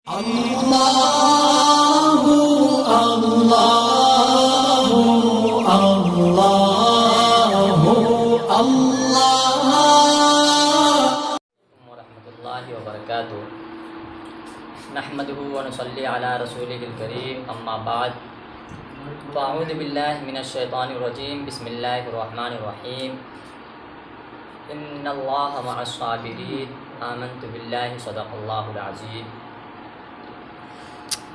اللہ اللہ اللہ اللہ ورحمۃ اللہ وبرکاتہ نحمده ونصلی علی رسولہ الکریم اما بعد فاعوذ باللہ من الشیطان الرجیم بسم اللہ الرحمن الرحیم ان اللہ مع الصابرین آمنت باللہ صدق اللہ العظیم۔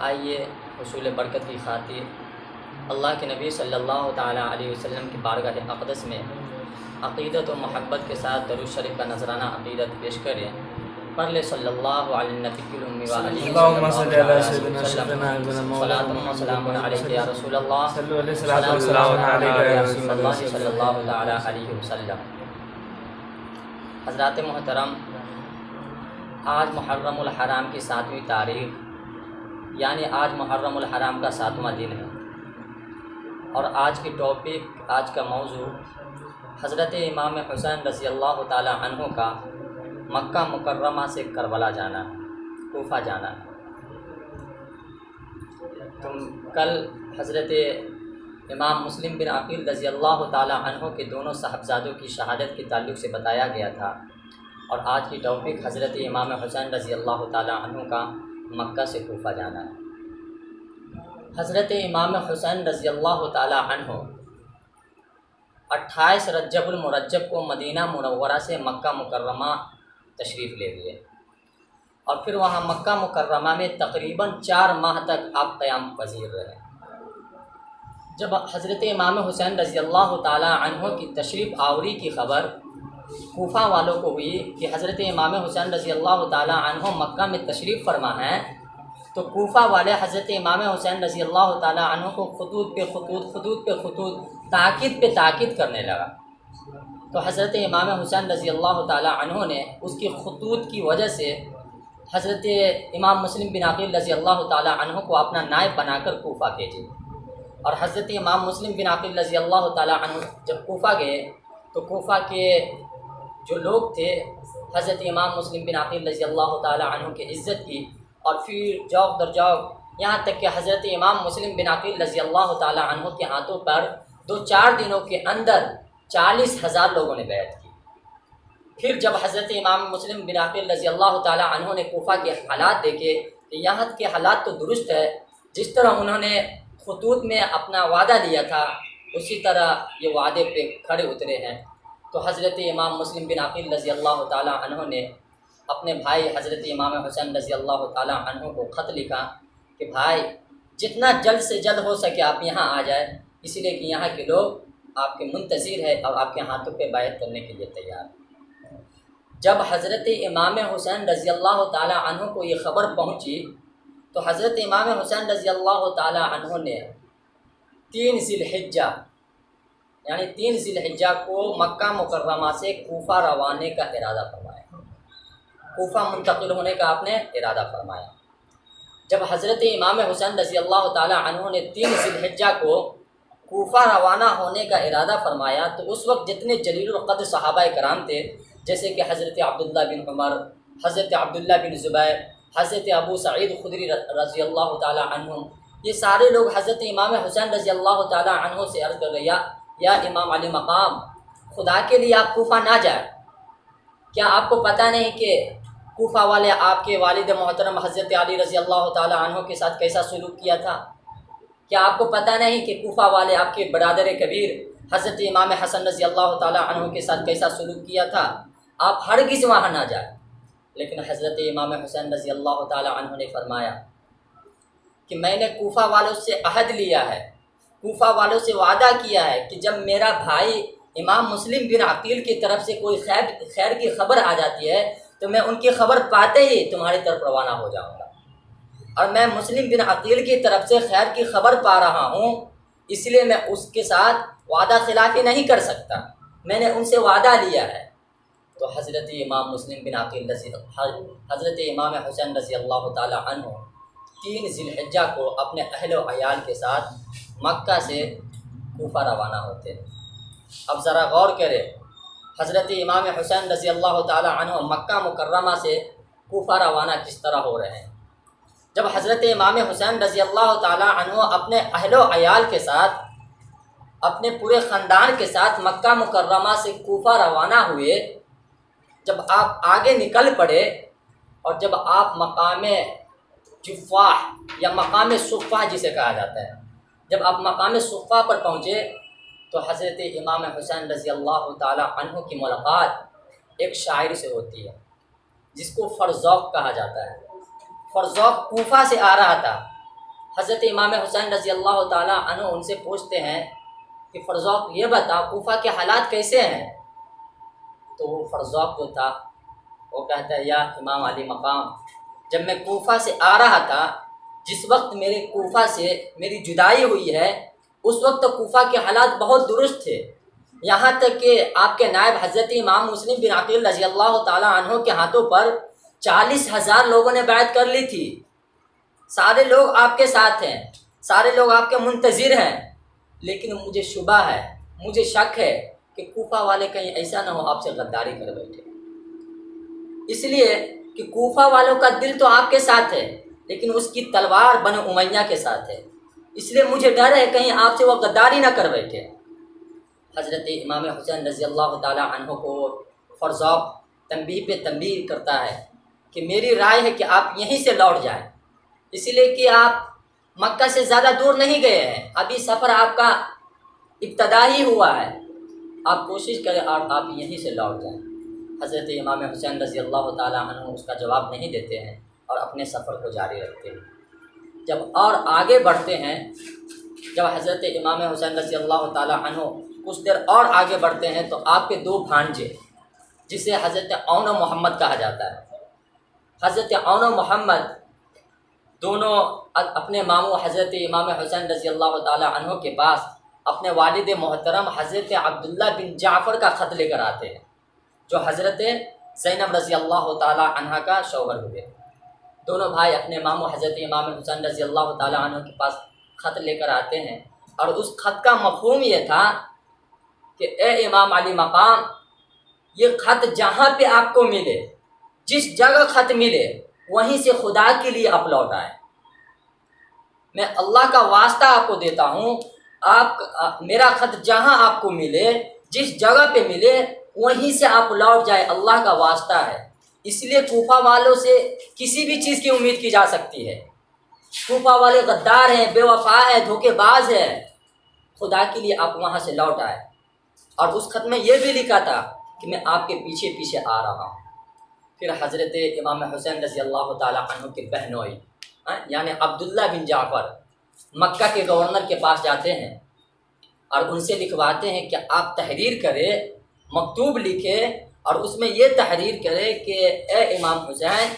آئیے حصول برکت کی خاطر اللہ کے نبی صلی اللہ تعالیٰ علیہ وسلم کی بارگاہ اقدس میں عقیدت و محبت کے ساتھ درود شریف کا نذرانہ عقیدت پیش کریں۔ پڑھ لے صلی اللہ علیہ النبی الامی و علیہ اللہم صلی علی سیدنا شفیعنا ابن مولانا صلاۃ و سلام علیک یا رسول اللہ صلی علیہ وسلم علیہ یا رسول اللہ صلی اللہ تعالیٰ علیہ وسلم۔ حضرات محترم، آج محرم الحرام کی 7ویں تاریخ، یعنی آج محرم الحرام کا 7واں دن ہے، اور آج کی ٹاپک، آج کا موضوع حضرت امام حسین رضی اللہ تعالیٰ عنہ کا مکہ مکرمہ سے کربلا جانا، کوفہ جانا۔ کل حضرت امام مسلم بن عقیل رضی اللہ تعالیٰ عنہ کے دونوں صاحبزادوں کی شہادت کے تعلق سے بتایا گیا تھا، اور آج کی ٹاپک حضرت امام حسین رضی اللہ تعالیٰ عنہ کا مکہ سے کوفہ جانا ہے۔ حضرت امام حسین رضی اللہ تعالیٰ عنہ 28 رجب المرجب کو مدینہ منورہ سے مکہ مکرمہ تشریف لے گئے، اور پھر وہاں مکہ مکرمہ میں تقریباً 4 ماہ تک آپ قیام پذیر رہے۔ جب حضرت امام حسین رضی اللہ تعالیٰ عنہ کی تشریف آوری کی خبر کوفہ والوں کو ہوئی کہ حضرت امام حسین رضی اللہ تعالیٰ عنہ مکہ میں تشریف فرما ہیں، تو کوفہ والے حضرت امام حسین رضی اللہ تعالیٰ عنہ کو خطوط پہ خطوط تاکید پہ تاکید کرنے لگا۔ تو حضرت امام حسین رضی اللہ تعالیٰ عنہ نے اس کی خطوط کی وجہ سے حضرت امام مسلم بن عقیل رضی اللہ تعالیٰ عنہ کو اپنا نائب بنا کر کوفہ بھیجے، اور حضرت امام مسلم بن عقیل رضی اللہ تعالیٰ عنہ جب کوفہ گئے تو کوفہ کے جو لوگ تھے حضرت امام مسلم بن عقیل رضی اللہ تعالیٰ عنہ کی عزت کی، اور پھر جوق در جوق، یہاں تک کہ حضرت امام مسلم بن عقیل رضی اللہ تعالیٰ عنہ کے ہاتھوں پر 2-4 دنوں کے اندر 40,000 لوگوں نے بیعت کی۔ پھر جب حضرت امام مسلم بن عقیل رضی اللہ تعالیٰ عنہ نے کوفہ کے حالات دیکھے کہ یہاں کے حالات تو درست ہے، جس طرح انہوں نے خطوط میں اپنا وعدہ لیا تھا اسی طرح یہ وعدے پہ کھڑے اترے ہیں، تو حضرت امام مسلم بن عقیل رضی اللہ تعالیٰ عنہ نے اپنے بھائی حضرت امام حسین رضی اللہ تعالیٰ عنہ کو خط لکھا کہ بھائی جتنا جلد سے جلد ہو سکے آپ یہاں آ جائیں، اس لیے کہ یہاں کے لوگ آپ کے منتظر ہیں اور آپ کے ہاتھوں پہ بیعت کرنے کے لیے تیار ہیں۔ جب حضرت امام حسین رضی اللہ تعالیٰ عنہ کو یہ خبر پہنچی تو حضرت امام حسین رضی اللہ تعالیٰ عنہ نے 3 ذی الحجہ یعنی 3 ذی الحجہ کو مکہ مکرمہ سے کوفہ روانے کا ارادہ فرمایا، کوفہ منتقل ہونے کا آپ نے ارادہ فرمایا۔ جب حضرت امام حسین رضی اللہ تعالیٰ عنہ نے 3 ذی الحجہ کو کوفہ روانہ ہونے کا ارادہ فرمایا تو اس وقت جتنے جلیل القدر صحابہ کرام تھے، جیسے کہ حضرت عبداللہ بن عمر، حضرت عبداللہ بن زبیر، حضرت ابو سعید خدری رضی اللہ تعالیٰ عنہ، یہ سارے لوگ حضرت امام حسین رضی اللہ تعالیٰ عنہ سے عرض کر رہے یا امام علی مقام، خدا کے لیے آپ کوفہ نہ جائیں، کیا آپ کو پتہ نہیں کہ کوفہ والے آپ کے والد محترم حضرت علی رضی اللہ تعالیٰ عنہ کے ساتھ کیسا سلوک کیا تھا؟ کیا آپ کو پتہ نہیں کہ کوفہ والے آپ کے برادر کبیر حضرت امام حسن رضی اللہ تعالیٰ عنہ کے ساتھ کیسا سلوک کیا تھا؟ آپ ہرگز وہاں نہ جائیں۔ لیکن حضرت امام حسین رضی اللہ تعالیٰ عنہ نے فرمایا کہ میں نے کوفہ والوں سے عہد لیا ہے، کوفہ والوں سے وعدہ کیا ہے کہ جب میرا بھائی امام مسلم بن عقیل کی طرف سے کوئی خیر کی خبر آ جاتی ہے تو میں ان کی خبر پاتے ہی تمہاری طرف روانہ ہو جاؤں گا، اور میں مسلم بن عقیل کی طرف سے خیر کی خبر پا رہا ہوں، اس لیے میں اس کے ساتھ وعدہ خلافی نہیں کر سکتا، میں نے ان سے وعدہ لیا ہے۔ تو حضرت امام مسلم بن عقیل حضرت امام حسین رضی اللہ تعالیٰ عنہ 3 ذی الحجہ کو اپنے اہل و عیال کے ساتھ مکہ سے کوفہ روانہ ہوتے ہیں۔ اب ذرا غور کریں، حضرت امام حسین رضی اللہ تعالیٰ عنہ مکہ مکرمہ سے کوفہ روانہ کس طرح ہو رہے ہیں۔ جب حضرت امام حسین رضی اللہ تعالی عنہ اپنے اہل و عیال کے ساتھ، اپنے پورے خاندان کے ساتھ مکہ مکرمہ سے کوفہ روانہ ہوئے، جب آپ آگے نکل پڑے اور جب آپ مقام جفاح یا مقام صفہ جسے کہا جاتا ہے، جب آپ مقام صفہ پر پہنچے تو حضرت امام حسین رضی اللہ تعالی عنہ کی ملاقات ایک شاعر سے ہوتی ہے جس کو فرزوق کہا جاتا ہے۔ فرزوق کوفہ سے آ رہا تھا۔ حضرت امام حسین رضی اللہ تعالی عنہ ان سے پوچھتے ہیں کہ فرزوق یہ بتا کوفہ کے حالات کیسے ہیں؟ تو وہ فرزوق جو تھا وہ کہتا ہے یا امام علی مقام، جب میں کوفہ سے آ رہا تھا، جس وقت میرے کوفہ سے میری جدائی ہوئی ہے، اس وقت کوفہ کے حالات بہت درست تھے، یہاں تک کہ آپ کے نائب حضرت امام مسلم بن عقیل رضی اللہ تعالی عنہ کے ہاتھوں پر 40,000 لوگوں نے بیعت کر لی تھی۔ سارے لوگ آپ کے ساتھ ہیں، سارے لوگ آپ کے منتظر ہیں، لیکن مجھے شبہ ہے، مجھے شک ہے کہ کوفہ والے کہیں ایسا نہ ہو آپ سے غداری کر بیٹھے، اس لیے کہ کوفہ والوں کا دل تو آپ کے ساتھ ہے لیکن اس کی تلوار بنو امیہ کے ساتھ ہے، اس لیے مجھے ڈر ہے کہیں آپ سے وہ غداری نہ کر بیٹھے۔ حضرت امام حسین رضی اللہ تعالی عنہ کو فرزوق تنبیہ پہ تنبیہ کرتا ہے کہ میری رائے ہے کہ آپ یہیں سے لوٹ جائیں، اس لیے کہ آپ مکہ سے زیادہ دور نہیں گئے ہیں، ابھی سفر آپ کا ابتدا ہی ہوا ہے، آپ کوشش کریں اور آپ یہیں سے لوٹ جائیں۔ حضرت امام حسین رضی اللہ تعالی عنہ اس کا جواب نہیں دیتے ہیں اور اپنے سفر کو جاری رکھتے ہیں۔ جب اور آگے بڑھتے ہیں، جب حضرت امام حسین رضی اللہ تعالی عنہ کچھ دیر اور آگے بڑھتے ہیں تو آپ کے 2 بھانجے جسے حضرت عون و محمد کہا جاتا ہے، حضرت عون و محمد دونوں اپنے ماموں حضرت امام حسین رضی اللہ تعالی عنہ کے پاس اپنے والد محترم حضرت عبداللہ بن جعفر کا خط لے کر آتے ہیں جو حضرت زینب رضی اللہ تعالی عنہ کا شوہر ہوئے۔ دونوں بھائی اپنے ماموں حضرت امام حسین رضی اللہ تعالی عنہ کے پاس خط لے کر آتے ہیں اور اس خط کا مفہوم یہ تھا کہ اے امام علی مقام، یہ خط جہاں پہ آپ کو ملے، جس جگہ خط ملے وہیں سے خدا کے لیے آپ لوٹ آئیں، میں اللہ کا واسطہ آپ کو دیتا ہوں، آپ میرا خط جہاں آپ کو ملے، جس جگہ پہ ملے وہیں سے آپ لوٹ جائیں، اللہ کا واسطہ ہے۔ اس لیے کوفہ والوں سے کسی بھی چیز کی امید کی جا سکتی ہے، کوفہ والے غدار ہیں، بے وفا ہیں، دھوکے باز ہیں، خدا کے لیے آپ وہاں سے لوٹ آئے۔ اور اس خط میں یہ بھی لکھا تھا کہ میں آپ کے پیچھے پیچھے آ رہا ہوں۔ پھر حضرت امام حسین رضی اللہ تعالی عنہ کے بہنوئی یعنی عبداللہ بن جعفر مکہ کے گورنر کے پاس جاتے ہیں اور ان سے لکھواتے ہیں کہ آپ تحریر کرے، مکتوب لکھے اور اس میں یہ تحریر کرے کہ اے امام حسین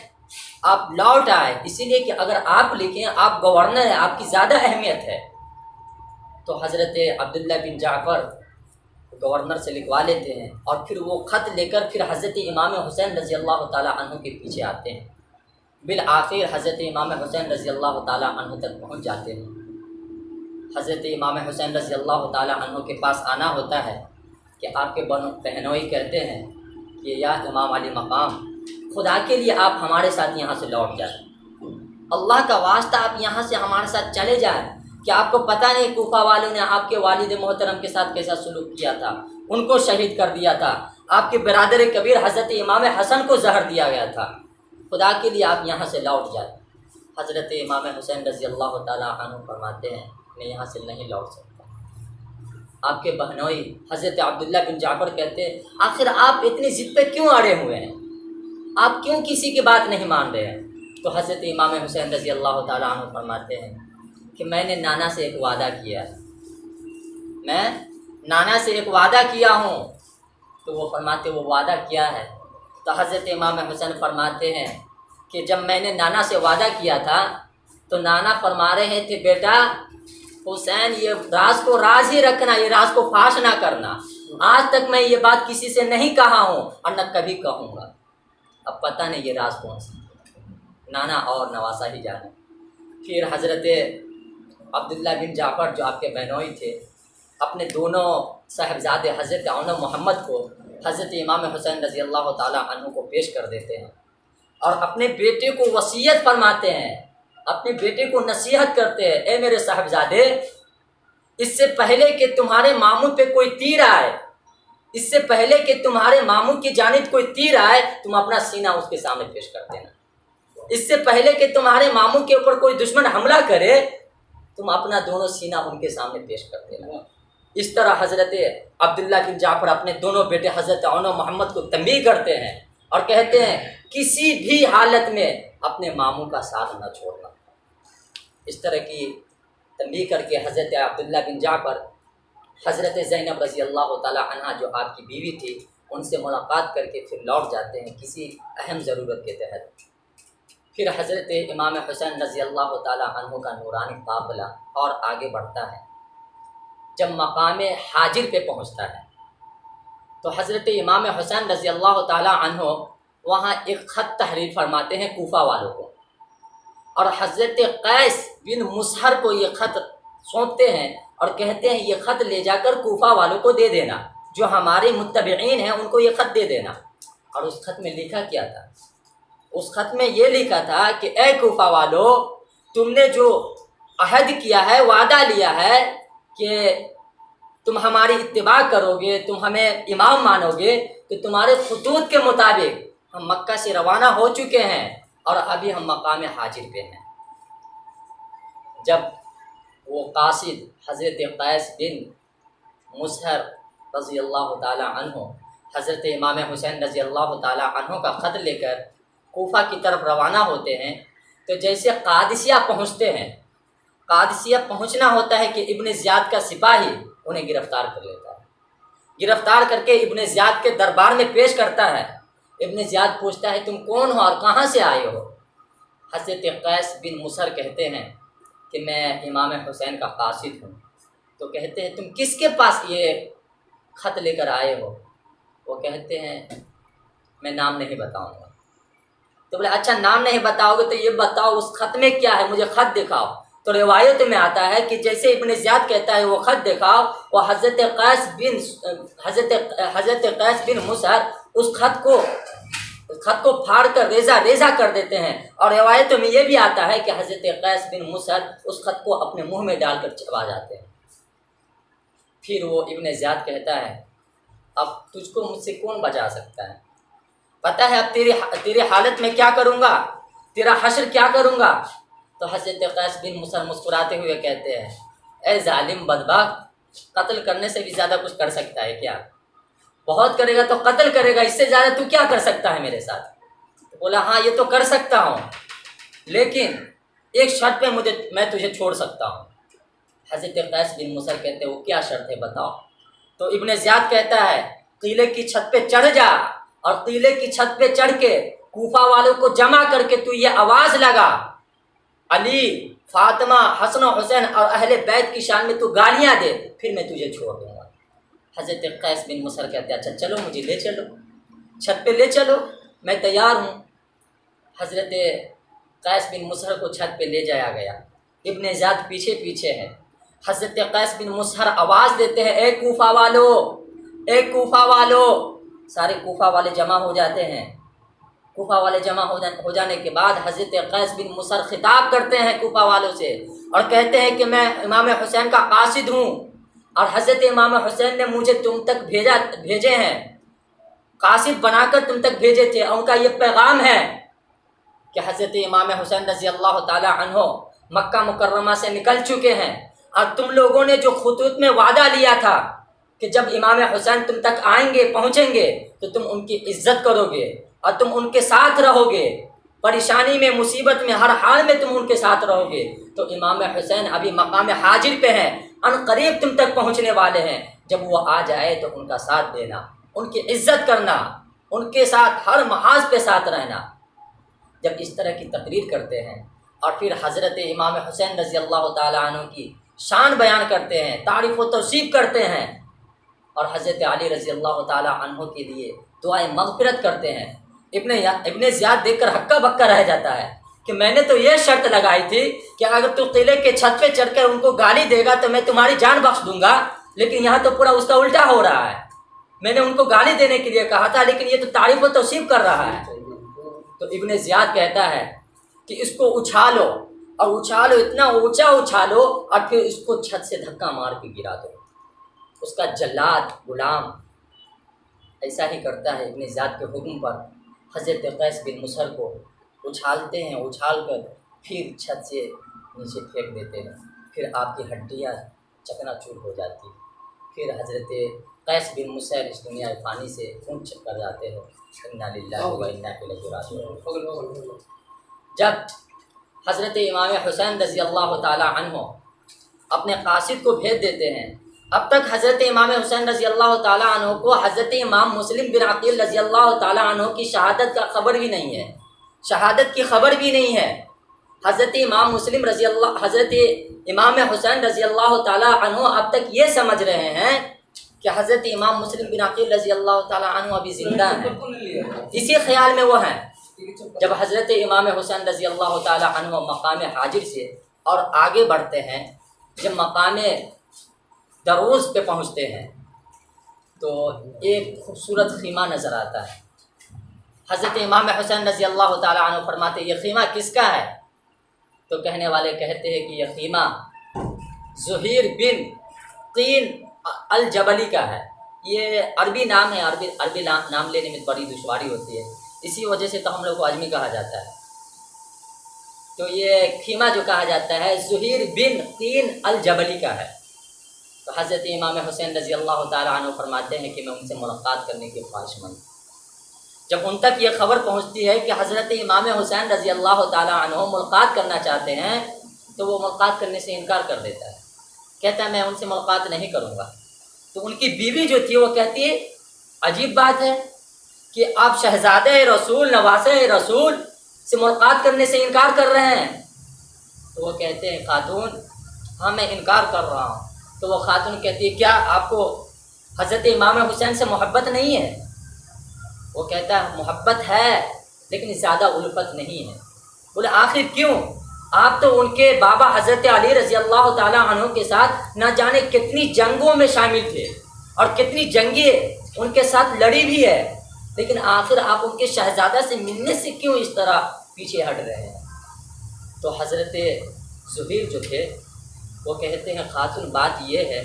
آپ لوٹ آئے، اسی لیے کہ اگر آپ لکھیں، آپ گورنر ہیں، آپ کی زیادہ اہمیت ہے۔ تو حضرت عبداللہ بن جعفر گورنر سے لکھوا لیتے ہیں اور پھر وہ خط لے کر پھر حضرت امام حسین رضی اللہ تعالی عنہ کے پیچھے آتے ہیں، بالآخر حضرت امام حسین رضی اللہ تعالی عنہ تک پہنچ جاتے ہیں۔ حضرت امام حسین رضی اللہ تعالی عنہ کے پاس آنا ہوتا ہے کہ آپ کے بہنوئی کہتے ہیں کہ یا امام علی مقام، خدا کے لیے آپ ہمارے ساتھ یہاں سے لوٹ جائیں، اللہ کا واسطہ آپ یہاں سے ہمارے ساتھ چلے جائیں، کہ آپ کو پتہ نہیں کوفہ والوں نے آپ کے والد محترم کے ساتھ کیسا سلوک کیا تھا، ان کو شہید کر دیا تھا، آپ کے برادر کبیر حضرت امام حسن کو زہر دیا گیا تھا، خدا کے لیے آپ یہاں سے لوٹ جائیں۔ حضرت امام حسین رضی اللہ تعالی عنہ فرماتے ہیں میں یہاں سے نہیں لوٹ سکتا۔ آپ کے بہنوئی حضرت عبداللہ بن جعفر کہتے ہیں آخر آپ اتنی ضد پہ کیوں اڑے ہوئے ہیں، آپ کیوں کسی کی بات نہیں مان رہے ہیں؟ تو حضرت امام حسین رضی اللہ تعالی عنہ فرماتے ہیں کہ میں نے نانا سے ایک وعدہ کیا ہے، میں نانا سے ایک وعدہ کیا ہوں۔ تو وہ فرماتے وہ وعدہ کیا ہے؟ تو حضرت امام حسین فرماتے ہیں کہ جب میں نے نانا سے وعدہ کیا تھا تو نانا فرما رہے تھے بیٹا حسین یہ راز کو راز ہی رکھنا، یہ راز کو فاش نہ کرنا، آج تک میں یہ بات کسی سے نہیں کہا ہوں اور نہ کبھی کہوں گا۔ اب پتہ نہیں یہ راز کون سی، نانا اور نواسا ہی جانے۔ پھر حضرت عبداللہ بن جعفر جو آپ کے بہنوئی تھے اپنے دونوں صاحبزادے حضرت عون و محمد کو حضرت امام حسین رضی اللہ تعالی عنہ کو پیش کر دیتے ہیں اور اپنے بیٹے کو وصیت فرماتے ہیں اپنے بیٹے کو نصیحت کرتے ہیں، اے میرے صاحبزادے، اس سے پہلے کہ تمہارے ماموں پہ کوئی تیر آئے، اس سے پہلے کہ تمہارے ماموں کی جانب کوئی تیر آئے، تم اپنا سینہ اس کے سامنے پیش کر دینا۔ اس سے پہلے کہ تمہارے ماموں کے اوپر کوئی دشمن حملہ کرے، تم اپنا دونوں سینہ ان کے سامنے پیش کر دینا۔ اس طرح حضرت عبداللہ بن جعفر اپنے دونوں بیٹے حضرت عون و محمد کو تنبیہ کرتے ہیں اور کہتے ہیں کسی بھی حالت میں اپنے ماموں کا ساتھ نہ چھوڑنا۔ اس طرح کی تنبیہ کر کے حضرت عبداللہ بن جعفر حضرت زینب رضی اللہ تعالی عنہ جو آپ کی بیوی تھی ان سے ملاقات کر کے پھر لوٹ جاتے ہیں کسی اہم ضرورت کے تحت۔ پھر حضرت امام حسین رضی اللہ تعالی عنہ کا نورانی قافلہ اور آگے بڑھتا ہے۔ جب مقام حاجر پہ پہنچتا ہے تو حضرت امام حسین رضی اللہ تعالی عنہ وہاں ایک خط تحریر فرماتے ہیں کوفہ والوں کو، اور حضرت قیس بن مسہر کو یہ خط سونپتے ہیں اور کہتے ہیں یہ خط لے جا کر کوفہ والوں کو دے دینا، جو ہمارے متبعین ہیں ان کو یہ خط دے دینا۔ اور اس خط میں لکھا کیا تھا؟ اس خط میں یہ لکھا تھا کہ اے کوفہ والو، تم نے جو عہد کیا ہے، وعدہ لیا ہے کہ تم ہماری اتباع کرو گے، تم ہمیں امام مانو گے، تو تمہارے خطوط کے مطابق ہم مکہ سے روانہ ہو چکے ہیں اور ابھی ہم مقام حاجر پہ ہیں۔ جب وہ قاصد حضرت قیس بن مسہر رضی اللہ تعالی عنہ حضرت امام حسین رضی اللہ تعالی عنہ کا خط لے کر کوفہ کی طرف روانہ ہوتے ہیں تو جیسے قادسیہ پہنچتے ہیں، قادسیہ پہنچنا ہوتا ہے کہ ابن زیاد کا سپاہی انہیں گرفتار کر لیتا ہے، گرفتار کر کے ابن زیاد کے دربار میں پیش کرتا ہے۔ ابن زیاد پوچھتا ہے تم کون ہو اور کہاں سے آئے ہو؟ حضرت قیس بن مسہر کہتے ہیں کہ میں امام حسین کا قاصد ہوں۔ تو کہتے ہیں تم کس کے پاس یہ خط لے کر آئے ہو؟ وہ کہتے ہیں میں نام نہیں بتاؤں گا۔ تو بولے اچھا نام نہیں بتاؤ گے تو یہ بتاؤ اس خط میں کیا ہے، مجھے خط دکھاؤ۔ تو روایت میں آتا ہے کہ جیسے ابن زیاد کہتا ہے وہ خط دکھاؤ، وہ حضرت قیس بن مسہر اس خط کو پھاڑ کر ریزہ ریزہ کر دیتے ہیں، اور روایتوں میں یہ بھی آتا ہے کہ حضرت قیس بن مسہر اس خط کو اپنے منہ میں ڈال کر چبا جاتے ہیں۔ پھر وہ ابن زیاد کہتا ہے اب تجھ کو مجھ سے کون بچا سکتا ہے؟ پتہ ہے اب تیری حالت میں کیا کروں گا، تیرا حشر کیا کروں گا؟ تو حضرت قیس بن مسہر مسکراتے ہوئے کہتے ہیں اے ظالم بدبخت، قتل کرنے سے بھی زیادہ کچھ کر سکتا ہے کیا؟ بہت کرے گا تو قتل کرے گا، اس سے زیادہ تو کیا کر سکتا ہے میرے ساتھ؟ تو بولا ہاں یہ تو کر سکتا ہوں، لیکن ایک شرط پہ میں تجھے چھوڑ سکتا ہوں۔ حضرت قیس بن مسہر کہتے ہیں وہ کیا شرط ہے بتاؤ؟ تو ابن زیاد کہتا ہے قلعے کی چھت پہ چڑھ جا، اور قلعے کی چھت پہ چڑھ کے کوفہ والوں کو جمع کر کے تو یہ آواز لگا علی، فاطمہ، حسن و حسین اور اہل بیت کی شان میں تو گالیاں دے، پھر میں تجھے چھوڑ دوں گا۔ حضرت قیس بن مسہر کہتے ہیں اچھا چلو مجھے لے چلو، چھت پہ لے چلو، میں تیار ہوں۔ حضرت قیس بن مسہر کو چھت پہ لے جایا گیا، ابن زیاد پیچھے پیچھے ہے۔ حضرت قیس بن مسہر آواز دیتے ہیں اے کوفہ والو، اے کوفہ والو۔ سارے کوفہ والے جمع ہو جاتے ہیں۔ کوفہ والے جمع ہو جانے کے بعد حضرت قیس بن مسہر خطاب کرتے ہیں کوفہ والوں سے اور کہتے ہیں کہ میں امام حسین کا قاصد ہوں، اور حضرت امام حسین نے مجھے تم تک بھیجے ہیں، قاصد بنا کر تم تک بھیجے تھے، اور ان کا یہ پیغام ہے کہ حضرت امام حسین رضی اللہ تعالی عنہ مکہ مکرمہ سے نکل چکے ہیں، اور تم لوگوں نے جو خطوط میں وعدہ لیا تھا کہ جب امام حسین تم تک آئیں گے، پہنچیں گے تو تم ان کی عزت کرو گے اور تم ان کے ساتھ رہو گے، پریشانی میں مصیبت میں ہر حال میں تم ان کے ساتھ رہو گے۔ تو امام حسین ابھی مقام حاجر پہ ہیں، ان قریب تم تک پہنچنے والے ہیں، جب وہ آ جائے تو ان کا ساتھ دینا، ان کی عزت کرنا، ان کے ساتھ ہر محاذ پہ ساتھ رہنا۔ جب اس طرح کی تقریر کرتے ہیں اور پھر حضرت امام حسین رضی اللہ تعالیٰ عنہ کی شان بیان کرتے ہیں، تعریف و توصیف کرتے ہیں، اور حضرت علی رضی اللہ تعالیٰ عنہ کے لیے دعائیں مغفرت کرتے ہیں، ابن زیاد دیکھ کر ہکا بکا رہ جاتا ہے کہ میں نے تو یہ شرط لگائی تھی کہ اگر تو قلعے کے چھت پہ چڑھ کر ان کو گالی دے گا تو میں تمہاری جان بخش دوں گا، لیکن یہاں تو پورا اس کا الٹا ہو رہا ہے۔ میں نے ان کو گالی دینے کے لیے کہا تھا، لیکن یہ تو تعریف و توصیف کر رہا ہے۔ تو ابن زیاد کہتا ہے کہ اس کو اچھالو، اور اچھالو، اتنا اونچا اچھالو اور پھر اس کو چھت سے دھکا مار کے گرا دو۔ اس کا جلاد غلام ایسا ہی کرتا ہے، اپنے ذات کے حکم پر حضرت قیس بن مصر کو اچھالتے ہیں، اچھال کر پھر چھت سے نیچے پھینک دیتے ہیں، پھر آپ کی ہڈیاں چکنا چور ہو جاتی ہیں۔ پھر حضرت قیس بن مصر اس دنیا فانی سے اونچ کر جاتے ہیں۔ انا للہ و انا الیہ راجعون۔ جب حضرت امام حسین رضی اللہ تعالی عنہ اپنے قاصد کو بھیج دیتے ہیں، اب تک حضرت امام حسین رضی اللہ تعالی عنہ کو حضرت امام مسلم بن عقیل رضی اللہ تعالی عنہ کی شہادت کا خبر بھی نہیں ہے، شہادت کی خبر بھی نہیں ہے۔ حضرت امام حسین رضی اللہ تعالی عنہ اب تک یہ سمجھ رہے ہیں کہ حضرت امام مسلم بن عقیل رضی اللہ تعالی عنہ ابھی زندہ ہیں، اسی خیال میں وہ ہیں۔ جب حضرت امام حسین رضی اللہ تعالی عنہ مقام حاضر سے اور آگے بڑھتے ہیں، جب مقام دروز پہ پہنچتے ہیں تو ایک خوبصورت خیمہ نظر آتا ہے۔ حضرت امام حسین رضی اللہ تعالی عنہ فرماتے یہ خیمہ کس کا ہے؟ تو کہنے والے کہتے ہیں کہ یہ خیمہ زہیر بن قین الجبلی کا ہے۔ یہ عربی نام ہے، عربی نام لینے میں بڑی دشواری ہوتی ہے، اسی وجہ سے تو ہم لوگ کو اجمی کہا جاتا ہے۔ تو یہ خیمہ جو کہا جاتا ہے زہیر بن قین الجبلی کا ہے۔ تو حضرت امام حسین رضی اللہ تعالی عنہ فرماتے ہیں کہ میں ان سے ملاقات کرنے کی خواہش مند ہوں۔ جب ان تک یہ خبر پہنچتی ہے کہ حضرت امام حسین رضی اللہ تعالی عنہ ملاقات کرنا چاہتے ہیں تو وہ ملاقات کرنے سے انکار کر دیتا ہے، کہتا ہے میں ان سے ملاقات نہیں کروں گا۔ تو ان کی بیوی جو تھی وہ کہتی ہے عجیب بات ہے کہ آپ شہزادہ رسول نواسہ رسول سے ملاقات کرنے سے انکار کر رہے ہیں۔ تو وہ کہتے ہیں خاتون ہاں میں انکار کر رہا ہوں۔ تو وہ خاتون کہتی ہے کیا آپ کو حضرت امام حسین سے محبت نہیں ہے؟ وہ کہتا ہے محبت ہے لیکن زیادہ الفت نہیں ہے۔ بولے آخر کیوں؟ آپ تو ان کے بابا حضرت علی رضی اللہ تعالی عنہ کے ساتھ نہ جانے کتنی جنگوں میں شامل تھے اور کتنی جنگیں ان کے ساتھ لڑی بھی ہے، لیکن آخر آپ ان کے شہزادہ سے ملنے سے کیوں اس طرح پیچھے ہٹ رہے ہیں؟ تو حضرت زبیر جو تھے وہ کہتے ہیں خاتون بات یہ ہے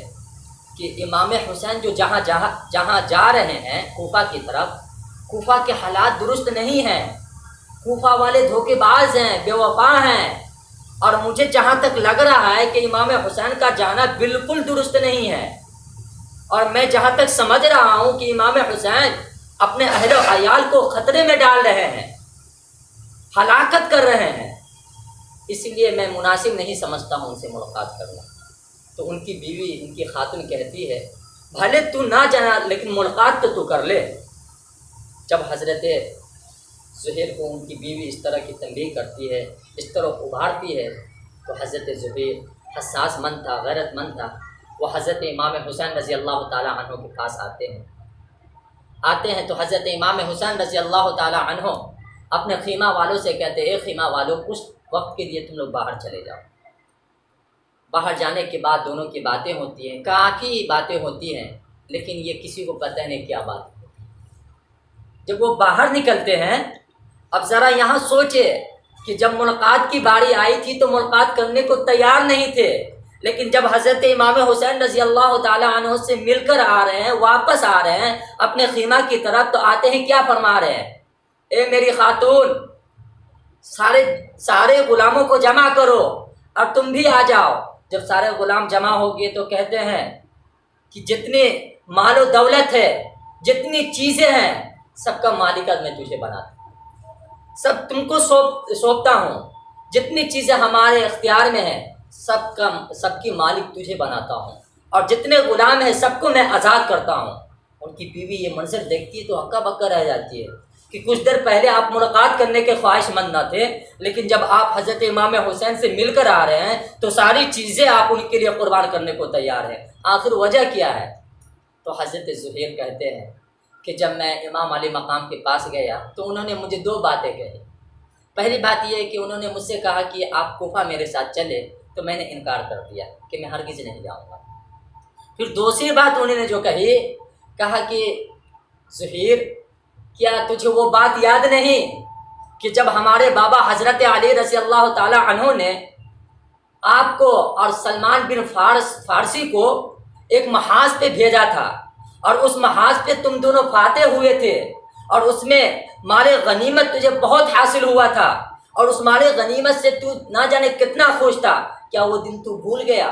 کہ امام حسین جو جہاں جا رہے ہیں کوفہ کی طرف، کوفہ کے حالات درست نہیں ہیں، کوفہ والے دھوکے باز ہیں، بے وفا ہیں، اور مجھے جہاں تک لگ رہا ہے کہ امام حسین کا جانا بالکل درست نہیں ہے، اور میں جہاں تک سمجھ رہا ہوں کہ امام حسین اپنے اہل و عیال کو خطرے میں ڈال رہے ہیں، ہلاکت کر رہے ہیں، اس لیے میں مناسب نہیں سمجھتا ہوں ان سے ملاقات کرنا۔ تو ان کی بیوی ان کی خاتون کہتی ہے بھلے تو نہ جانا لیکن ملاقات تو کر لے۔ جب حضرت زہیر کو ان کی بیوی اس طرح کی تنبیہ کرتی ہے، اس طرح ابھارتی ہے، تو حضرت زہیر حساس مند تھا، غیرت مند تھا، وہ حضرت امام حسین رضی اللہ تعالی عنہ کے پاس آتے ہیں تو حضرت امام حسین رضی اللہ تعالی عنہ اپنے خیمہ والوں سے کہتے ہیں اے خیمہ والوں کچھ وقت کے لیے تم لوگ باہر چلے جاؤ۔ باہر جانے کے بعد دونوں کی باتیں ہوتی ہیں، کافی باتیں ہوتی ہیں، لیکن یہ کسی کو پتہ نہیں کیا بات ہے۔ جب وہ باہر نکلتے ہیں، اب ذرا یہاں سوچے کہ جب ملاقات کی باری آئی تھی تو ملاقات کرنے کو تیار نہیں تھے، لیکن جب حضرت امام حسین رضی اللہ تعالی عنہ سے مل کر آ رہے ہیں، واپس آ رہے ہیں اپنے خیمہ کی طرف، تو آتے ہیں کیا فرما رہے ہیں اے میری خاتون سارے غلاموں کو جمع کرو اور تم بھی آ جاؤ۔ جب سارے غلام جمع ہو گئے تو کہتے ہیں کہ جتنے مال و دولت ہے، جتنی چیزیں ہیں، سب کا مالکت میں تجھے بناتا ہوں، سب تم کو سونپتا ہوں، جتنی چیزیں ہمارے اختیار میں ہیں سب کی مالک تجھے بناتا ہوں، اور جتنے غلام ہیں سب کو میں آزاد کرتا ہوں۔ ان کی بیوی یہ منظر دیکھتی ہے تو ہکا بکا رہ جاتی ہے کہ کچھ دیر پہلے آپ ملاقات کرنے کے خواہش مند نہ تھے، لیکن جب آپ حضرت امام حسین سے مل کر آ رہے ہیں تو ساری چیزیں آپ ان کے لیے قربان کرنے کو تیار ہیں، آخر وجہ کیا ہے؟ تو حضرت زہیر کہتے ہیں کہ جب میں امام علی مقام کے پاس گیا تو انہوں نے مجھے دو باتیں کہی۔ پہلی بات یہ ہے کہ انہوں نے مجھ سے کہا کہ آپ کوفہ میرے ساتھ چلے، تو میں نے انکار کر دیا کہ میں ہرگز نہیں جاؤں گا۔ پھر دوسری بات انہوں نے جو کہا کہ زہیر کیا تجھے وہ بات یاد نہیں کہ جب ہمارے بابا حضرت علی رضی اللہ تعالی عنہ نے آپ کو اور سلمان بن فارسی کو ایک محاذ پہ بھیجا تھا، اور اس محاذ پہ تم دونوں فاتح ہوئے تھے، اور اس میں مال غنیمت تجھے بہت حاصل ہوا تھا، اور اس مال غنیمت سے تو نہ جانے کتنا خوش تھا، کیا وہ دن تو بھول گیا؟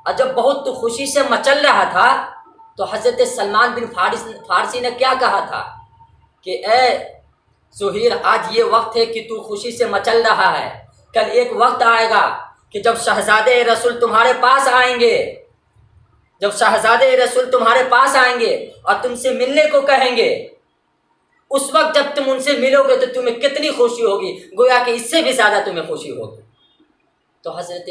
اور جب بہت تو خوشی سے مچل رہا تھا تو حضرت سلمان بن فارسی نے کیا کہا تھا کہ اے زہیر، آج یہ وقت ہے کہ تو خوشی سے مچل رہا ہے، کل ایک وقت آئے گا کہ جب شہزادے رسول تمہارے پاس آئیں گے، جب شہزادے رسول تمہارے پاس آئیں گے اور تم سے ملنے کو کہیں گے، اس وقت جب تم ان سے ملو گے تو تمہیں کتنی خوشی ہوگی، گویا کہ اس سے بھی زیادہ تمہیں خوشی ہوگی۔ تو حضرت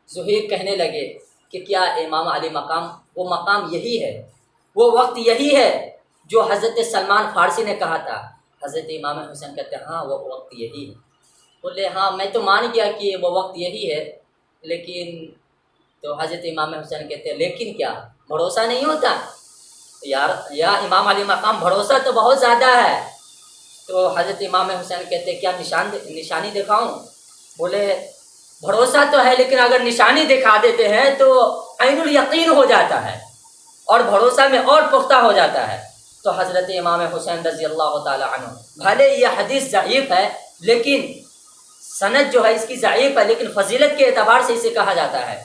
زہیر کہنے لگے کہ کیا امام علی مقام، وہ مقام یہی ہے، وہ وقت یہی ہے جو حضرت سلمان فارسی نے کہا تھا؟ حضرت امام حسین کہتے ہیں ہاں وہ وقت یہی ہے۔ بولے ہاں میں تو مان گیا کہ وہ وقت یہی ہے، لیکن تو حضرت امام حسین کہتے ہیں لیکن کیا بھروسہ نہیں ہوتا؟ یا امام علی مقام بھروسہ تو بہت زیادہ ہے۔ تو حضرت امام حسین کہتے ہیں کیا نشانی دکھاؤں؟ بولے بھروسہ تو ہے، لیکن اگر نشانی دکھا دیتے ہیں تو عین الیقین ہو جاتا ہے اور بھروسہ میں اور پختہ ہو جاتا ہے۔ تو حضرت امام حسین رضی اللہ تعالی عنہ، بھلے یہ حدیث ضعیف ہے لیکن سند جو ہے اس کی ضعیف ہے، لیکن فضیلت کے اعتبار سے اسے کہا جاتا ہے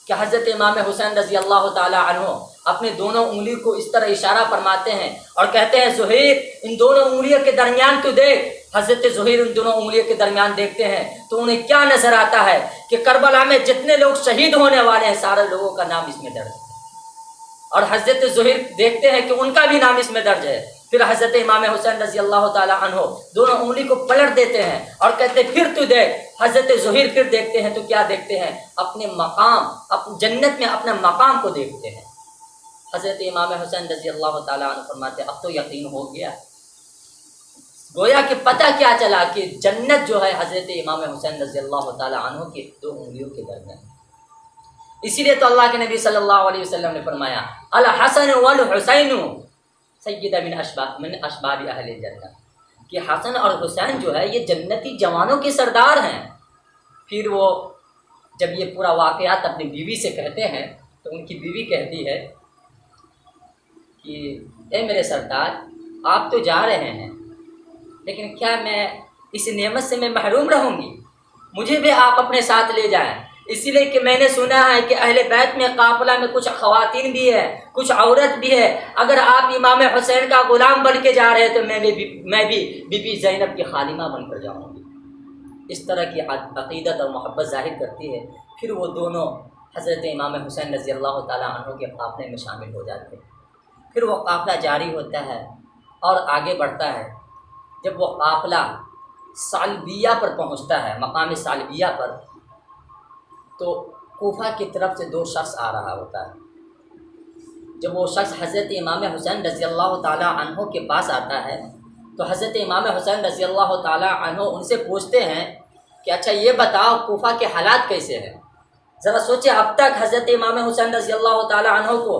کہ حضرت امام حسین رضی اللہ تعالی عنہ اپنے دونوں انگلی کو اس طرح اشارہ فرماتے ہیں اور کہتے ہیں زہیر ان دونوں انگلیوں کے درمیان تو دیکھ۔ حضرت زہیر ان دونوں انگلیوں کے درمیان دیکھتے ہیں تو انہیں کیا نظر آتا ہے کہ کربلا میں جتنے لوگ شہید ہونے والے ہیں سارے لوگوں کا نام اس میں درج ہے، اور حضرت زہیر دیکھتے ہیں کہ ان کا بھی نام اس میں درج ہے۔ پھر حضرت امام حسین رضی اللہ تعالی عنہ دونوں انگلی کو پلٹ دیتے ہیں اور کہتے ہیں پھر تو دیکھ۔ حضرت زہیر پھر دیکھتے ہیں تو کیا دیکھتے ہیں؟ اپنے مقام، جنت میں اپنے مقام کو دیکھتے ہیں۔ حضرت امام حسین رضی اللہ تعالی عنہ فرماتے ہیں اب تو یقین ہو گیا، گویا کہ پتہ کیا چلا کہ جنت جو ہے حضرت امام حسین رضی اللہ تعالی عنہ کی دو انگلیوں کے درمیان۔ اسی لیے تو اللہ کے نبی صلی اللہ علیہ وسلم نے فرمایا الحسن والحسین سید من اشباب اہل الجنہ، کہ حسن اور حسین جو ہے یہ جنتی جوانوں کے سردار ہیں۔ پھر وہ جب یہ پورا واقعات اپنی بیوی سے کہتے ہیں تو ان کی بیوی کہتی ہے کہ اے میرے سردار آپ تو جا رہے ہیں لیکن کیا میں اس نعمت سے میں محروم رہوں گی؟ مجھے بھی آپ اپنے ساتھ لے جائیں، اسی لیے کہ میں نے سنا ہے کہ اہل بیت میں قافلہ میں کچھ خواتین بھی ہے، کچھ عورت بھی ہے، اگر آپ امام حسین کا غلام بن کے جا رہے تو میں بھی بی بی زینب کی خادمہ بن کر جاؤں گی۔ اس طرح کی عقیدت اور محبت ظاہر کرتی ہے۔ پھر وہ دونوں حضرت امام حسین رضی اللہ تعالیٰ عنہ کے قافلے میں شامل ہو جاتے ہیں۔ پھر وہ قافلہ جاری ہوتا ہے اور آگے بڑھتا ہے۔ جب وہ قافلہ سالبیہ پر پہنچتا ہے، مقام سالبیہ پر، تو کوفہ کی طرف سے دو شخص آ رہا ہوتا ہے۔ جب وہ شخص حضرت امام حسین رضی اللہ تعالیٰ عنہ کے پاس آتا ہے تو حضرت امام حسین رضی اللہ تعالیٰ عنہ ان سے پوچھتے ہیں کہ اچھا یہ بتاؤ کوفہ کے حالات کیسے ہیں؟ ذرا سوچے اب تک حضرت امام حسین رضی اللہ تعالیٰ عنہ کو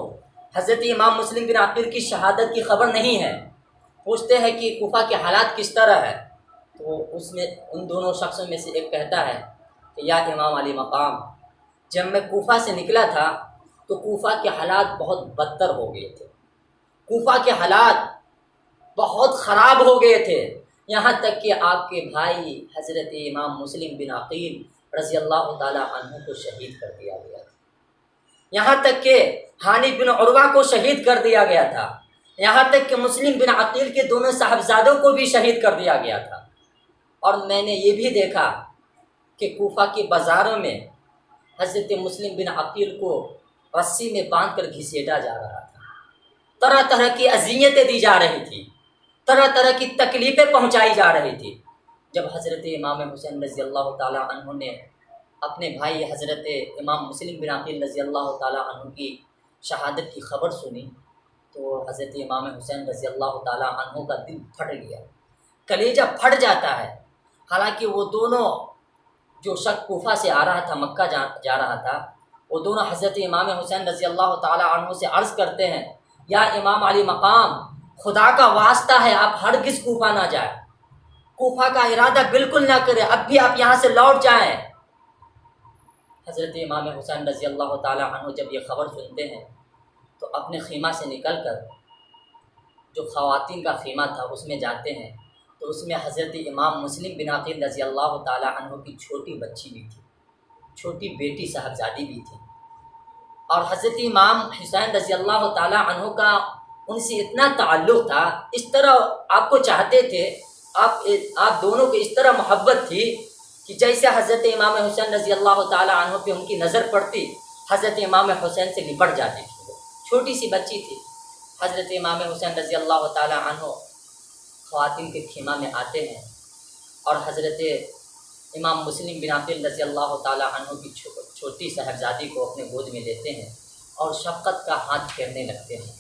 حضرت امام مسلم بن عقیل کی شہادت کی خبر نہیں ہے۔ پوچھتے ہیں کہ کوفہ کے حالات کس طرح ہے؟ تو اس میں ان دونوں شخصوں میں سے ایک کہتا ہے کہ یا امام علی مقام، جب میں کوفہ سے نکلا تھا تو کوفہ کے حالات بہت بدتر ہو گئے تھے، کوفہ کے حالات بہت خراب ہو گئے تھے، یہاں تک کہ آپ کے بھائی حضرت امام مسلم بن عقیل رضی اللہ تعالیٰ عنہ کو شہید کر دیا گیا تھا، یہاں تک کہ ہانی بن عروہ کو شہید کر دیا گیا تھا، یہاں تک کہ مسلم بن عقیل کے دونوں صاحبزادوں کو بھی شہید کر دیا گیا تھا۔ اور میں نے یہ بھی دیکھا کہ کوفہ کے بازاروں میں حضرت مسلم بن عقیل کو رسی میں باندھ کر گھسیٹا جا رہا تھا، طرح طرح کی اذیتیں دی جا رہی تھی، طرح طرح کی تکلیفیں پہنچائی جا رہی تھی۔ جب حضرت امام حسین رضی اللہ تعالیٰ عنہ نے اپنے بھائی حضرت امام مسلم بن عقیل رضی اللہ تعالیٰ عنہ کی شہادت کی خبر سنی تو حضرت امام حسین رضی اللہ تعالیٰ عنہ کا دل پھٹ گیا، کلیجہ پھٹ جاتا ہے۔ حالانکہ وہ دونوں جو شخص کوفہ سے آ رہا تھا، مکہ جا رہا تھا، وہ دونوں حضرت امام حسین رضی اللہ تعالیٰ عنہ سے عرض کرتے ہیں یا امام علی مقام، خدا کا واسطہ ہے آپ ہرگز کوفہ نہ جائیں، کوفہ کا ارادہ بالکل نہ کریں، اب بھی آپ یہاں سے لوٹ جائیں۔ حضرت امام حسین رضی اللہ تعالیٰ عنہ جب یہ خبر سنتے ہیں تو اپنے خیمہ سے نکل کر جو خواتین کا خیمہ تھا اس میں جاتے ہیں، تو اس میں حضرت امام مسلم بن عقیل رضی اللہ تعالیٰ عنہ کی چھوٹی بچی بھی تھی، چھوٹی بیٹی صاحبزادی بھی تھی، اور حضرت امام حسین رضی اللہ تعالیٰ عنہ کا ان سے اتنا تعلق تھا، اس طرح آپ کو چاہتے تھے، آپ دونوں کو اس طرح محبت تھی کہ جیسے حضرت امام حسین رضی اللہ تعالیٰ عنہ پہ ان کی نظر پڑتی، حضرت امام حسین سے لپٹ جاتی تھی۔ وہ چھوٹی سی بچی تھی۔ حضرت امام حسین رضی اللہ تعالیٰ عنہ خواتین کے خیمہ میں آتے ہیں اور حضرت امام مسلم بن عقیل رضی اللہ تعالیٰ عنہ کی چھوٹی صاحبزادی کو اپنے گود میں لیتے ہیں اور شفقت کا ہاتھ پھیرنے لگتے ہیں۔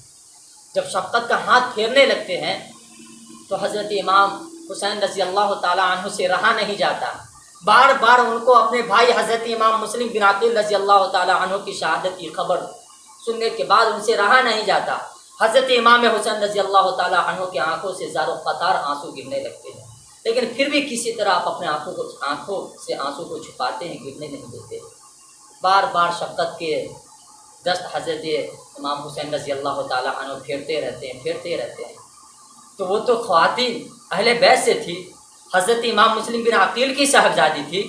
جب شفقت کا ہاتھ پھیرنے لگتے ہیں تو حضرت امام حسین رضی اللہ تعالیٰ عنہ سے رہا نہیں جاتا، بار بار ان کو اپنے بھائی حضرت امام مسلم بن عقیل رضی اللہ تعالیٰ عنہ کی شہادت کی خبر سننے کے بعد ان سے رہا نہیں جاتا۔ حضرت امام حسین رضی اللہ تعالیٰ عنہ کی آنکھوں سے زار و قطار آنسو گرنے لگتے ہیں، لیکن پھر بھی کسی طرح آپ اپنے آنکھوں سے آنسو کو چھپاتے ہیں، گرنے نہیں دیتے۔ بار بار شفقت کے دست حضرت امام حسین رضی اللہ تعالیٰ عنہ پھیرتے رہتے ہیں۔ تو وہ تو خواتین اہل بیت سے تھی، حضرت امام مسلم بن عقیل کی صاحبزادی تھی،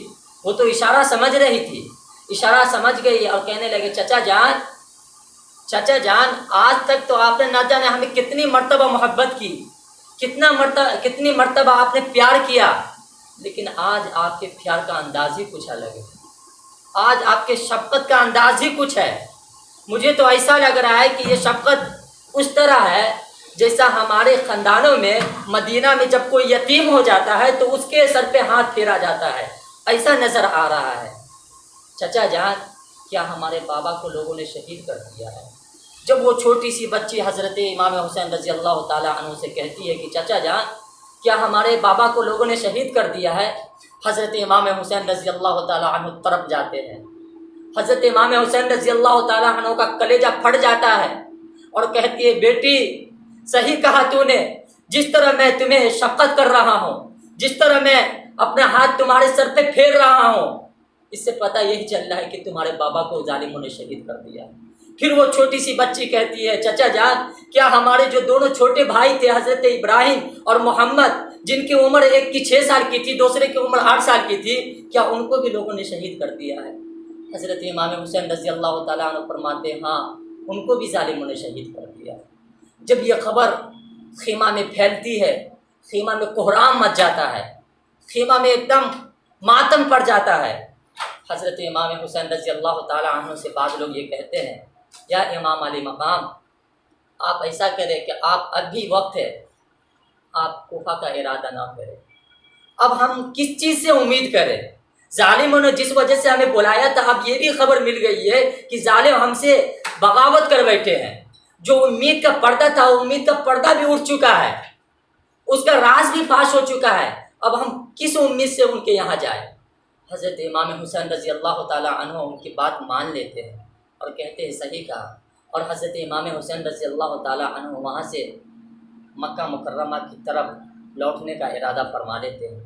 وہ تو اشارہ سمجھ رہی تھی، اشارہ سمجھ گئی اور کہنے لگے چچا جان آج تک تو آپ نے نہ جانے ہمیں کتنی مرتبہ محبت کی، کتنی مرتبہ آپ نے پیار کیا، لیکن آج آپ کے پیار کا انداز ہی کچھ الگ ہے، آج آپ کے شفقت کا انداز ہی کچھ ہے۔ مجھے تو ایسا لگ رہا ہے کہ یہ شفقت اس طرح ہے جیسا ہمارے خاندانوں میں مدینہ میں جب کوئی یتیم ہو جاتا ہے تو اس کے سر پہ ہاتھ پھیرا جاتا ہے، ایسا نظر آ رہا ہے۔ چچا جان کیا ہمارے بابا کو لوگوں نے شہید کر دیا ہے؟ جب وہ چھوٹی سی بچی حضرت امام حسین رضی اللہ تعالیٰ عنہ سے کہتی ہے کہ چچا جان کیا ہمارے بابا کو لوگوں نے شہید کر دیا ہے، حضرت امام حسین رضی اللہ تعالیٰ عنہ تڑپ جاتے ہیں۔ حضرت امام حسین رضی اللہ تعالیٰ عنہ کا کلیجہ پھٹ جاتا ہے اور کہتی ہے بیٹی صحیح کہا تو نے، جس طرح میں تمہیں شفقت کر رہا ہوں، جس طرح میں اپنا ہاتھ تمہارے سر پہ پھیر رہا ہوں، اس سے پتہ یہی چل رہا ہے کہ تمہارے بابا کو ظالموں نے شہید کر دیا۔ پھر وہ چھوٹی سی بچی کہتی ہے چچا جان کیا ہمارے جو دونوں چھوٹے بھائی تھے حضرت ابراہیم اور محمد، جن کی عمر ایک کی 6 سال کی تھی دوسرے کی عمر 8 سال کی تھی، کیا ان کو بھی لوگوں نے شہید کر دیا ہے؟ حضرت امام حسین رضی اللہ تعالیٰ عنہ فرماتے ہیں ہاں ان کو بھی ظالموں نے شہید کر دیا۔ جب یہ خبر خیمہ میں پھیلتی ہے، خیمہ میں کوہرام مچ جاتا ہے، خیمہ میں ایک دم ماتم پڑ جاتا ہے۔ حضرت امام حسین رضی اللہ تعالیٰ عنہ سے بعض لوگ یہ کہتے ہیں یا امام علی مقام آپ ایسا کریں کہ آپ اب بھی وقت ہے، آپ کوفہ کا ارادہ نہ کریں، اب ہم کس چیز سے امید کریں؟ ظالموں نے جس وجہ سے ہمیں بلایا تھا اب یہ بھی خبر مل گئی ہے کہ ظالم ہم سے بغاوت کر بیٹھے ہیں، جو امید کا پردہ تھا امید کا پردہ بھی اٹھ چکا ہے، اس کا راز بھی فاش ہو چکا ہے، اب ہم کس امید سے ان کے یہاں جائیں؟ حضرت امام حسین رضی اللہ تعالیٰ عنہ ان کی بات مان لیتے ہیں اور کہتے ہیں صحیح کہا، اور حضرت امام حسین رضی اللہ تعالیٰ عنہ وہاں سے مکہ مکرمہ کی طرف لوٹنے کا ارادہ فرما لیتے ہیں۔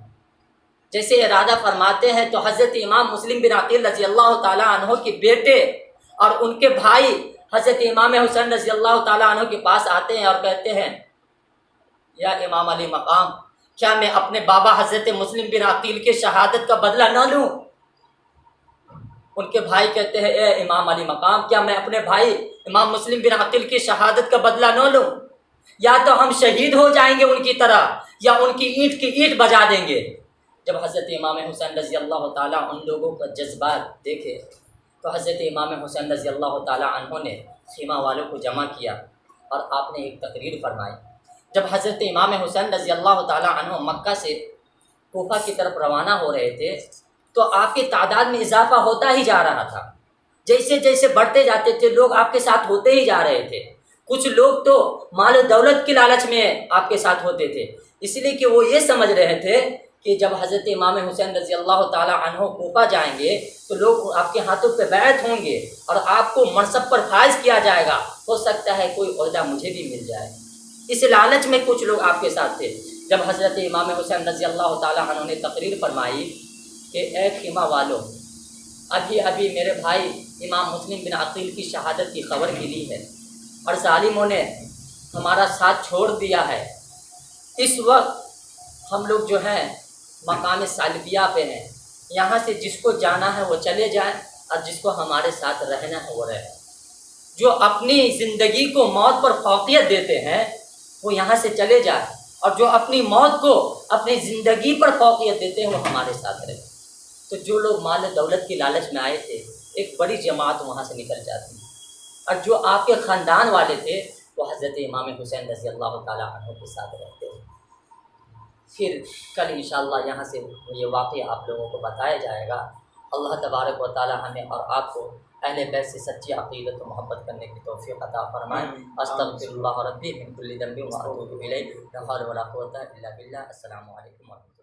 جیسے ارادہ فرماتے ہیں تو حضرت امام مسلم بن عقیل رضی اللہ تعالیٰ عنہ کے بیٹے اور ان کے بھائی حضرت امام حسین رضی اللہ تعالیٰ عنہ کے پاس آتے ہیں اور کہتے ہیں یا امام علی مقام کیا میں اپنے بابا حضرت مسلم بن عقیل کے شہادت کا بدلہ نہ لوں؟ ان کے بھائی کہتے ہیں اے امام علی مقام کیا میں اپنے بھائی امام مسلم بن عقیل کی شہادت کا بدلہ نہ لوں؟ یا تو ہم شہید ہو جائیں گے ان کی طرح یا ان کی اینٹ کی اینٹ بجا دیں گے۔ جب حضرت امام حسین رضی اللہ تعالیٰ ان لوگوں کا جذبات دیکھے تو حضرت امام حسین رضی اللہ تعالیٰ عنہ نے خیمہ والوں کو جمع کیا اور آپ نے ایک تقریر فرمائی۔ جب حضرت امام حسین رضی اللہ تعالیٰ عنہ مکہ سے کوفہ کی طرف روانہ ہو رہے تھے تو آپ کی تعداد میں اضافہ ہوتا ہی جا رہا تھا، جیسے جیسے بڑھتے جاتے تھے لوگ آپ کے ساتھ ہوتے ہی جا رہے تھے، کچھ لوگ تو مال و دولت کی لالچ میں آپ کے ساتھ ہوتے تھے، اس لیے کہ وہ یہ سمجھ رہے تھے کہ جب حضرت امام حسین رضی اللہ تعالیٰ عنہ کوفہ جائیں گے تو لوگ آپ کے ہاتھوں پہ بیعت ہوں گے اور آپ کو منصب پر فائز کیا جائے گا، ہو سکتا ہے کوئی عہدہ مجھے بھی مل جائے، اس لالچ میں کچھ لوگ آپ کے ساتھ تھے۔ جب حضرت امام حسین رضی اللہ تعالیٰ عنہ نے تقریر فرمائی کہ اے خیمہ والو ابھی ابھی میرے بھائی امام مسلم بن عقیل کی شہادت کی خبر ملی ہے اور ظالموں نے ہمارا ساتھ چھوڑ دیا ہے۔ اس وقت ہم لوگ جو ہیں مقام سالبیہ پہ ہیں، یہاں سے جس کو جانا ہے وہ چلے جائیں اور جس کو ہمارے ساتھ رہنا ہے وہ رہے۔ جو اپنی زندگی کو موت پر فوقیت دیتے ہیں وہ یہاں سے چلے جائیں، اور جو اپنی موت کو اپنی زندگی پر فوقیت دیتے ہیں وہ ہمارے ساتھ رہے۔ تو جو لوگ مال دولت کی لالچ میں آئے تھے ایک بڑی جماعت وہاں سے نکل جاتی ہے، اور جو آپ کے خاندان والے تھے وہ حضرت امام حسین رضی اللہ تعالیٰ عنہ کے ساتھ رہتے ہیں۔ پھر کل انشاءاللہ یہاں سے یہ واقعہ آپ لوگوں کو بتایا جائے گا۔ اللہ تبارک و تعالیٰ ہمیں اور آپ کو اہل بیت سے سچی عقیدت و محبت کرنے کی توفیق عطا فرمائے۔ استغفر اللہ ربی من کل ذنب واتوب الیہ، لا حول ولا قوۃ الا باللہ۔ السلام علیکم ورحمۃ اللہ۔